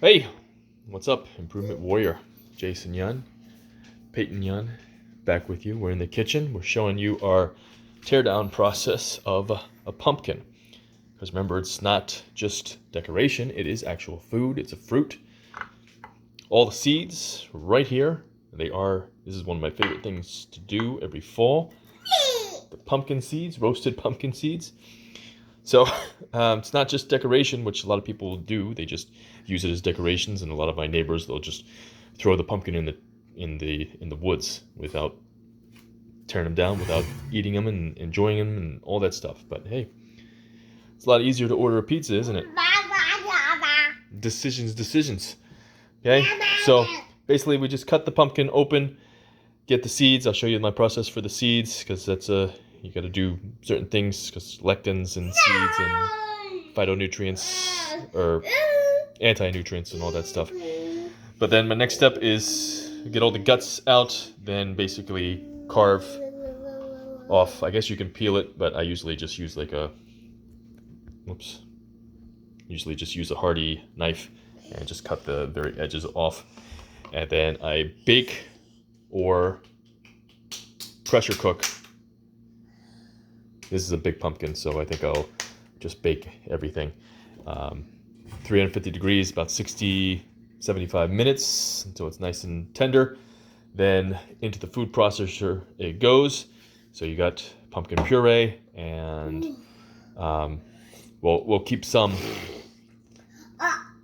Hey, what's up, Improvement Warrior? Jason Yun, Peyton Yun, back with you. We're in the kitchen. We're showing you our teardown process of a pumpkin. Because remember, it's not just decoration, it is actual food. It's a fruit. All the seeds right here. This is one of my favorite things to do every fall. The pumpkin seeds, roasted pumpkin seeds. So it's not just decoration, which a lot of people do. They just use it as decorations, and a lot of my neighbors, they'll just throw the pumpkin in the woods without tearing them down, without eating them and enjoying them and all that stuff. But hey, it's a lot easier to order a pizza, isn't it? Decisions. Okay, so basically we just cut the pumpkin open, get the seeds. I'll show you my process for the seeds, because that's you got to do certain things, because lectins and seeds and phytonutrients or anti-nutrients and all that stuff. But then my next step is get all the guts out, then basically carve off. I guess you can peel it, but I usually just use like a usually just use a hardy knife and just cut the very edges off. And then I bake or pressure cook. This is a big pumpkin, so I think I'll just bake everything. 350 degrees, about 75 minutes until it's nice and tender. Then into the food processor it goes. So you got pumpkin puree, and we'll keep some.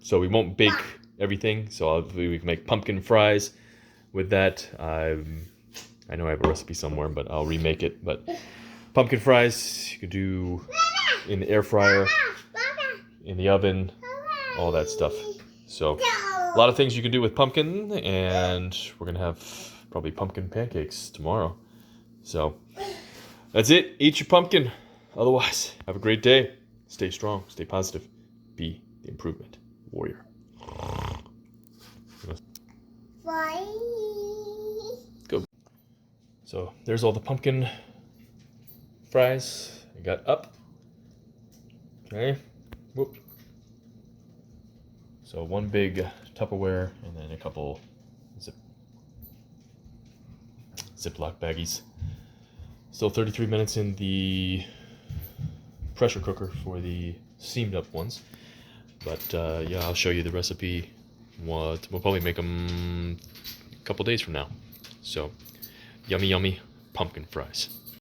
So we won't bake everything. So we can make pumpkin fries with that. I know I have a recipe somewhere, but I'll remake it. But pumpkin fries you could do in the air fryer, in the oven, all that stuff. So a lot of things you can do with pumpkin, and we're gonna have probably pumpkin pancakes tomorrow. So that's it. Eat your pumpkin. Otherwise, have a great day. Stay strong. Stay positive. Be the improvement warrior. Go. So there's all the pumpkin fries I got up. Okay. Whoop. So one big Tupperware and then a couple Ziploc baggies. Still 33 minutes in the pressure cooker for the steamed up ones. But yeah, I'll show you the recipe. We'll probably make them a couple days from now. So yummy pumpkin fries.